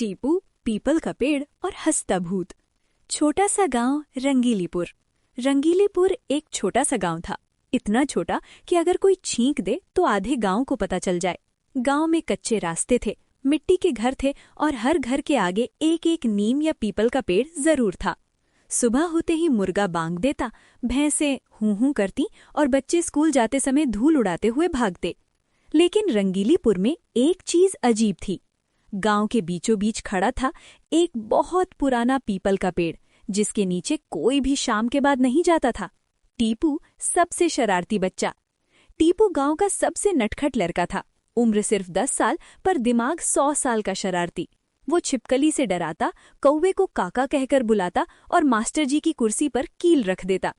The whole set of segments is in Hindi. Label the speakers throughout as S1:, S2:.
S1: टीपू, पीपल का पेड़ और हंसता भूत। छोटा सा गांव रंगीलीपुर। रंगीलीपुर एक छोटा सा गांव था, इतना छोटा कि अगर कोई छींक दे तो आधे गांव को पता चल जाए। गांव में कच्चे रास्ते थे, मिट्टी के घर थे और हर घर के आगे एक एक नीम या पीपल का पेड़ जरूर था। सुबह होते ही मुर्गा बांग देता, भैंसें हूं हूं करती और बच्चे स्कूल जाते समय धूल उड़ाते हुए भागते। लेकिन रंगीलीपुर में एक चीज अजीब थी। गांव के बीचों बीच खड़ा था एक बहुत पुराना पीपल का पेड़, जिसके नीचे कोई भी शाम के बाद नहीं जाता था। टीपू सबसे शरारती बच्चा। टीपू गांव का सबसे नटखट लड़का था। उम्र सिर्फ 10 साल पर दिमाग 100 साल का शरारती। वो छिपकली से डराता, कौवे को काका कहकर बुलाता और मास्टर जी की कुर्सी पर कील रख देता।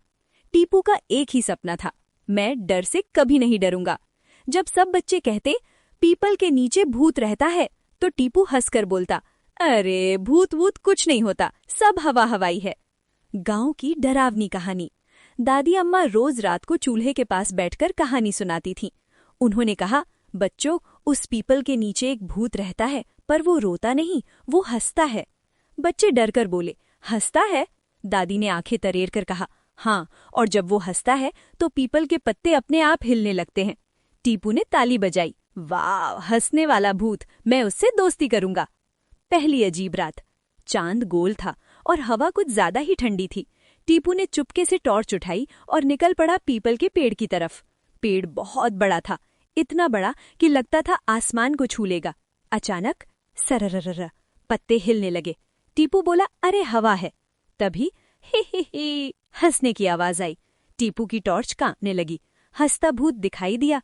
S1: टीपू का एक ही सपना था, मैं डर से कभी नहीं डरूंगा। जब सब बच्चे कहते पीपल के नीचे भूत रहता है, तो टीपू हंसकर बोलता, अरे भूत वूत कुछ नहीं होता, सब हवा हवाई है। गांव की डरावनी कहानी। दादी अम्मा रोज रात को चूल्हे के पास बैठकर कहानी सुनाती थीं। उन्होंने कहा, बच्चों, उस पीपल के नीचे एक भूत रहता है, पर वो रोता नहीं, वो हंसता है। बच्चे डरकर बोले, हंसता है? दादी ने आंखें तरेर कर कहा, हाँ, और जब वो हंसता है तो पीपल के पत्ते अपने आप हिलने लगते हैं। टीपू ने ताली बजाई, वाह, हंसने वाला भूत, मैं उससे दोस्ती करूंगा। पहली अजीब रात। चांद गोल था और हवा कुछ ज्यादा ही ठंडी थी। टीपू ने चुपके से टॉर्च उठाई और निकल पड़ा पीपल के पेड़ की तरफ। पेड़ बहुत बड़ा था, इतना बड़ा कि लगता था आसमान को छू लेगा। अचानक सरररर पत्ते हिलने लगे। टीपू बोला, अरे हवा है। तभी ही ही हंसने की आवाज आई। टीपू की टॉर्च कांपने लगी। हंसता भूत दिखाई दिया।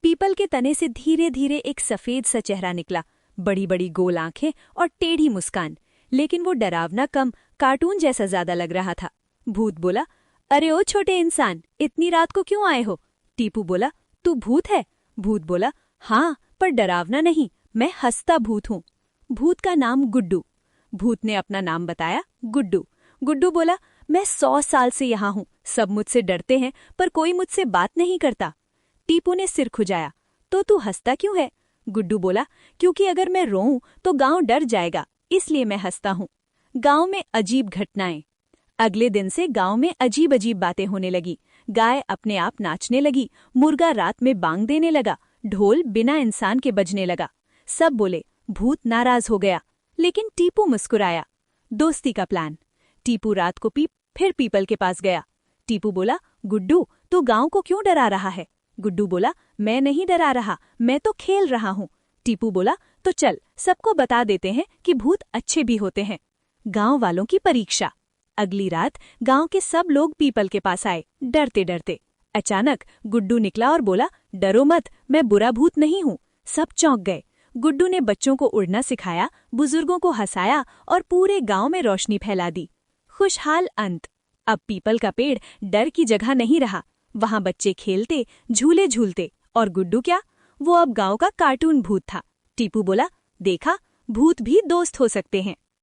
S1: पीपल के तने से धीरे धीरे एक सफेद सा चेहरा निकला, बड़ी बड़ी गोल आंखें और टेढ़ी मुस्कान। लेकिन वो डरावना कम, कार्टून जैसा ज्यादा लग रहा था। भूत बोला, अरे ओ छोटे इंसान, इतनी रात को क्यों आए हो? टीपू बोला, तू भूत है? भूत बोला, हाँ, पर डरावना नहीं, मैं हंसता भूत हूँ। भूत का नाम गुड्डू। भूत ने अपना नाम बताया, गुड्डू। गुड्डू बोला, मैं 100 साल से यहाँ हूँ, सब मुझसे डरते हैं पर कोई मुझसे बात नहीं करता। टीपू ने सिर खुजाया, तो तू हंसता क्यों है? गुड्डू बोला, क्योंकि अगर मैं रोऊं तो गांव डर जाएगा, इसलिए मैं हंसता हूँ। गांव में अजीब घटनाएं। अगले दिन से गांव में अजीब अजीब बातें होने लगी। गाय अपने आप नाचने लगी, मुर्गा रात में बांग देने लगा, ढोल बिना इंसान के बजने लगा। सब बोले, भूत नाराज हो गया, लेकिन टीपू मुस्कुराया। दोस्ती का प्लान। टीपू रात को फिर पीपल के पास गया। टीपू बोला, गुड्डू, तू गांव को क्यों डरा रहा है? गुड्डू बोला, मैं नहीं डरा रहा, मैं तो खेल रहा हूँ। टीपू बोला, तो चल सबको बता देते हैं कि भूत अच्छे भी होते हैं। गांव वालों की परीक्षा। अगली रात गांव के सब लोग पीपल के पास आए, डरते डरते। अचानक गुड्डू निकला और बोला, डरो मत, मैं बुरा भूत नहीं हूँ। सब चौंक गए। गुड्डू ने बच्चों को उड़ना सिखाया, बुजुर्गों को हंसाया और पूरे गांव में रोशनी फैला दी। खुशहाल अंत। अब पीपल का पेड़ डर की जगह नहीं रहा। वहां बच्चे खेलते, झूले झूलते। और गुड्डू क्या, वो अब गांव का कार्टून भूत था। टीपू बोला, देखा, भूत भी दोस्त हो सकते हैं।